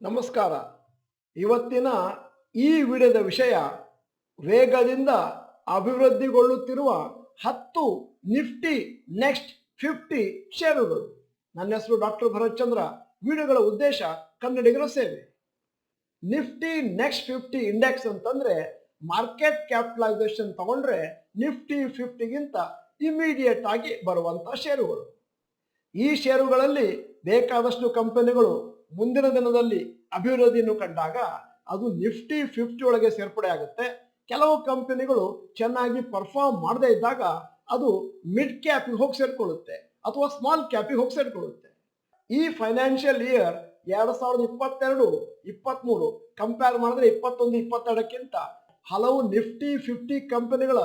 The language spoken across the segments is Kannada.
ನಮಸ್ಕಾರ. ಇವತ್ತಿನ ಈ ವಿಡಿಯೋದ ವಿಷಯ ವೇಗದಿಂದ ಅಭಿವೃದ್ಧಿಗೊಳ್ಳುತ್ತಿರುವ 10 ನಿಫ್ಟಿ ನೆಕ್ಸ್ಟ್ 50 ಷೇರುಗಳು. ನನ್ನ ಹೆಸರು ಡಾಕ್ಟರ್ ಭರತ್ ಚಂದ್ರ. ವಿಡಿಯೋಗಳ ಉದ್ದೇಶ ಕನ್ನಡಿಗರ ಸೇವೆ. ನಿಫ್ಟಿ ನೆಕ್ಸ್ಟ್ 50 ಇಂಡೆಕ್ಸ್ ಅಂತಂದ್ರೆ ಮಾರ್ಕೆಟ್ ಕ್ಯಾಪಿಟಲೈಸೇಷನ್ ತಗೊಂಡ್ರೆ ನಿಫ್ಟಿ 50ಗಿಂತ ಇಮಿಡಿಯೇಟ್ ಆಗಿ ಬರುವಂತ ಷೇರುಗಳು. ಈ ಷೇರುಗಳಲ್ಲಿ ಬೇಕಾದಷ್ಟು ಕಂಪನಿಗಳು ಮುಂದಿನ ದಿನದಲ್ಲಿ ಅಭಿವೃದ್ಧಿಯನ್ನು ಕಂಡಾಗ ಅದು ನಿಫ್ಟಿ 50 ಒಳಗೆ ಸೇರ್ಪಡೆ ಆಗುತ್ತೆ. ಕೆಲವು ಕಂಪನಿಗಳು ಚೆನ್ನಾಗಿ ಪರ್ಫಾರ್ಮ್ ಮಾಡದೇ ಇದ್ದಾಗ ಅದು ಮಿಡ್ ಕ್ಯಾಪಿಗೆ ಹೋಗಿ ಸೇರ್ಕೊಳ್ಳುತ್ತೆ ಅಥವಾ ಸ್ಮಾಲ್ ಕ್ಯಾಪಿಗೆ ಹೋಗಿ ಸೇರ್ಕೊಳ್ಳುತ್ತೆ. ಈ ಫೈನಾನ್ಷಿಯಲ್ ಇಯರ್ 2022-23 ಕಂಪೇರ್ ಮಾಡಿದ್ರೆ 21-22ಕ್ಕಿಂತ ಹಲವು ನಿಫ್ಟಿ 50 ಕಂಪನಿಗಳ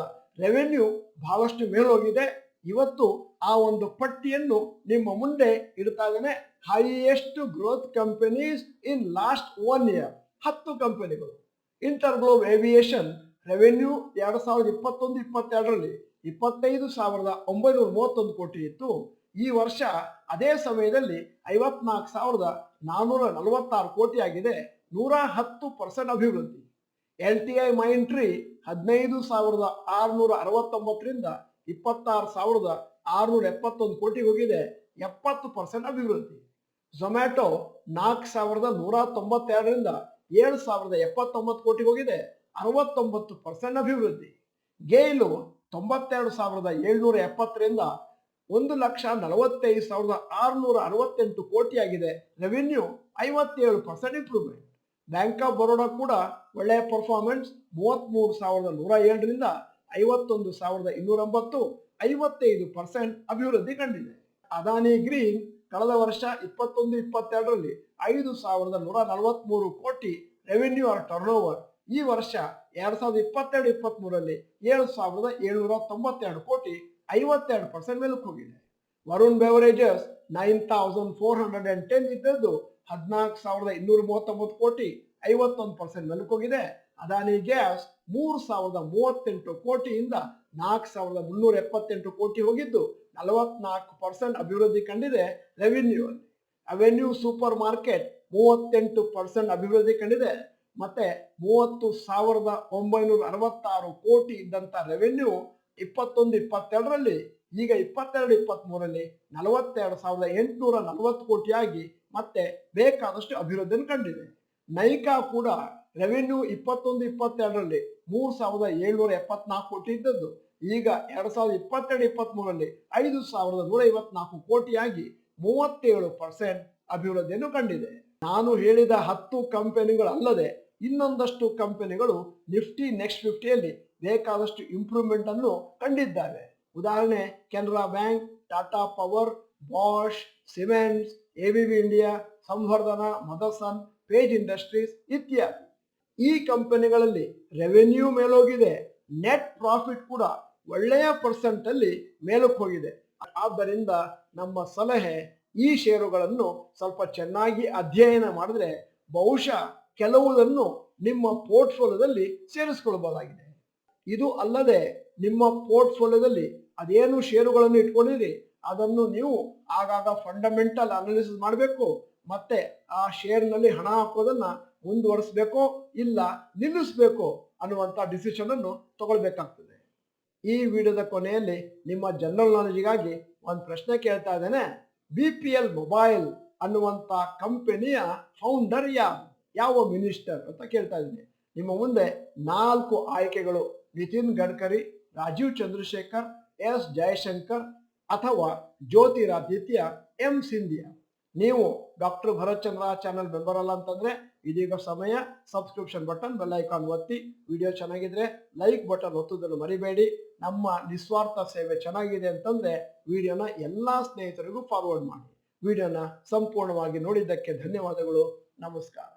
ರೆವೆನ್ಯೂ ಬಹಳಷ್ಟು ಮೇಲೋಗಿದೆ. ಇವತ್ತು ಆ ಒಂದು ಪಟ್ಟಿಯನ್ನು ನಿಮ್ಮ ಮುಂದೆ ಇಡ್ತಾ ಇದ್ದೇನೆ. Highest growth companies in last 1 year 10 ಕಂಪನಿಗಳು. ಇಂಟರ್ಗ್ಲೋಬ್ ಏವಿಯೇಷನ್ ರೆವೆನ್ಯೂ 2021-22ರಲ್ಲಿ 25,931 ಕೋಟಿ ಇತ್ತು. ಈ ವರ್ಷ ಅದೇ ಸಮಯದಲ್ಲಿ 54,446 ಕೋಟಿ ಆಗಿದೆ. 110% ಅಭಿವೃದ್ಧಿ. LTI ಮೈಂಟ್ರಿ 15,669ರಿಂದ 26,671 ಕೋಟಿ ಹೋಗಿದೆ. 70% ಅಭಿವೃದ್ಧಿ. ಝೊಮ್ಯಾಟೊ 4,192ರಿಂದ 7,079 ಕೋಟಿ ಹೋಗಿದೆ. 69% ಅಭಿವೃದ್ಧಿ. ಗೇಲು 92,770ರಿಂದ 1,45,668 ಕೋಟಿ ಆಗಿದೆ. Revenue 57% improvement. Bank of Baroda ಕೂಡ ಒಳ್ಳೆಯ ಪರ್ಫಾರ್ಮೆನ್ಸ್. 33,107ರಿಂದ 51,290 55% ಅಭಿವೃದ್ಧಿ ಕಂಡಿದೆ. ಅದಾನಿ ಗ್ರೀನ್ ಕಳೆದ ವರ್ಷ 21-22ರಲ್ಲಿ 5,143 ಕೋಟಿ ರೆವೆನ್ಯೂ ಆರ್ ಟರ್ನ್ ಓವರ್. ಈ ವರ್ಷ 2022-23ರಲ್ಲಿ 7,792 ಕೋಟಿ 52% ಮೇಲಕ್ಕೆ ಹೋಗಿದೆ. ವರುಣ್ ಬೆವರೇಜಸ್ 9,410 ಇದ್ದದ್ದು 14,239 ಕೋಟಿ 51% ಮೇಲಕ್ಕೆ ಹೋಗಿದೆ. ಅದಾನಿ ಗ್ಯಾಸ್ 3,038 ಕೋಟಿಯಿಂದ 4,378 ಕೋಟಿ ಹೋಗಿದ್ದು 44% ಅಭಿವೃದ್ಧಿ ಕಂಡಿದೆ ರೆವಿನ್ಯೂ ಅಲ್ಲಿ. ಅವೆನ್ಯೂ ಸೂಪರ್ ಮಾರ್ಕೆಟ್ 38% ಅಭಿವೃದ್ಧಿ ಕಂಡಿದೆ. ಮತ್ತೆ 30,966 ಕೋಟಿ ಇದ್ದಂತ ರೆವೆನ್ಯೂ 21-22ರಲ್ಲಿ ಈಗ 22-23ರಲ್ಲಿ 42,840 ಕೋಟಿಯಾಗಿ ಮತ್ತೆ ಬೇಕಾದಷ್ಟು ಅಭಿವೃದ್ಧಿಯನ್ನು ಕಂಡಿದೆ. ನೈಕಾ ಕೂಡ ರೆವೆನ್ಯೂ 21-22ರಲ್ಲಿ 3,774 ಕೋಟಿ ಇದ್ದದ್ದು ಈಗ 2022-23ರಲ್ಲಿ 5,154 ಕೋಟಿಯಾಗಿ 37% ಅಭಿವೃದ್ಧಿಯನ್ನು ಕಂಡಿದೆ. ನಾನು ಹೇಳಿದ 10 ಕಂಪನಿಗಳಲ್ಲದೆ ಇನ್ನೊಂದಷ್ಟು ಕಂಪನಿಗಳು ನಿಫ್ಟಿ ನೆಕ್ಸ್ಟ್ 50ಯಲ್ಲಿ ಬೇಕಾದಷ್ಟು ಇಂಪ್ರೂವ್ಮೆಂಟ್ ಅನ್ನು ಕಂಡಿದ್ದಾವೆ. ಉದಾಹರಣೆ Canara Bank, Tata Power, Bosch, cements, ABB India, Samvardhana, Motherson, Page Industries ಇತ್ಯಾದಿ. ಈ ಕಂಪನಿಗಳಲ್ಲಿ ರೆವೆನ್ಯೂ ಮೇಲೋಗಿದೆ. ನೆಟ್ ಪ್ರಾಫಿಟ್ ಕೂಡ ಒಳ್ಳೆಯ ಪರ್ಸೆಂಟ್ ಅಲ್ಲಿ ಮೇಲಕ್ಕೆ ಹೋಗಿದೆ. ಆದ್ದರಿಂದ ನಮ್ಮ ಸಲಹೆ ಈ ಷೇರುಗಳನ್ನು ಸ್ವಲ್ಪ ಚೆನ್ನಾಗಿ ಅಧ್ಯಯನ ಮಾಡಿದ್ರೆ ಬಹುಶಃ ಕೆಲವುದನ್ನು ನಿಮ್ಮ ಪೋರ್ಟ್ಫೋಲಿಯೋದಲ್ಲಿ ಸೇರಿಸಿಕೊಳ್ಳಬಹುದಾಗಿದೆ. ಇದು ಅಲ್ಲದೆ ನಿಮ್ಮ ಪೋರ್ಟ್ಫೋಲಿಯೋದಲ್ಲಿ ಅದೇನು ಷೇರುಗಳನ್ನು ಇಟ್ಕೊಂಡಿರಿ ಅದನ್ನು ನೀವು ಆಗಾಗ ಫಂಡಮೆಂಟಲ್ ಅನಾಲಿಸಿಸ್ ಮಾಡಬೇಕು. ಮತ್ತೆ ಆ ಶೇರ್ನಲ್ಲಿ ಹಣ ಹಾಕೋದನ್ನ ಮುಂದುವರಿಸಬೇಕೋ ಇಲ್ಲ ನಿಲ್ಲಿಸಬೇಕೋ ಅನ್ನುವಂಥ ಡಿಸಿಷನ್ ಅನ್ನು ತಗೊಳ್ಬೇಕಾಗ್ತದೆ. ಈ ವಿಡಿಯೋದ ಕೊನೆಯಲ್ಲಿ ನಿಮ್ಮ ಜನರಲ್ ನಾಲೆಜ್ಗಾಗಿ ಒಂದು ಪ್ರಶ್ನೆ ಕೇಳ್ತಾ ಇದ್ದೇನೆ. BPL ಮೊಬೈಲ್ ಅನ್ನುವಂಥ ಕಂಪನಿಯ ಫೌಂಡರ್ ಯಾವ ಮಿನಿಸ್ಟರ್ ಅಂತ ಕೇಳ್ತಾ ಇದ್ದೀನಿ. ನಿಮ್ಮ ಮುಂದೆ 4 ಆಯ್ಕೆಗಳು: ನಿತಿನ್ ಗಡ್ಕರಿ, ರಾಜೀವ್ ಚಂದ್ರಶೇಖರ್, S ಜಯಶಂಕರ್ ಅಥವಾ ಜ್ಯೋತಿರಾದಿತ್ಯ M ಸಿಂಧಿಯಾ. ನೀವು ಡಾಕ್ಟರ್ ಭರತ್ ಚಂದ್ರ ಚಾನಲ್ ಮೆಂಬರ್ ಅಲ್ಲ ಅಂತಂದ್ರೆ ಇದೀಗ ಸಮಯ. ಸಬ್ಸ್ಕ್ರಿಪ್ಷನ್ ಬಟನ್, ಬೆಲ್ ಐಕಾನ್ ಒತ್ತಿ. ವಿಡಿಯೋ ಚೆನ್ನಾಗಿದ್ರೆ ಲೈಕ್ ಬಟನ್ ಒತ್ತುವುದನ್ನು ಮರಿಬೇಡಿ. ನಮ್ಮ ನಿಸ್ವಾರ್ಥ ಸೇವೆ ಚೆನ್ನಾಗಿದೆ ಅಂತಂದ್ರೆ ವಿಡಿಯೋನ ಎಲ್ಲಾ ಸ್ನೇಹಿತರಿಗೂ ಫಾರ್ವರ್ಡ್ ಮಾಡಿ. ವಿಡಿಯೋನ ಸಂಪೂರ್ಣವಾಗಿ ನೋಡಿದ್ದಕ್ಕೆ ಧನ್ಯವಾದಗಳು. ನಮಸ್ಕಾರ.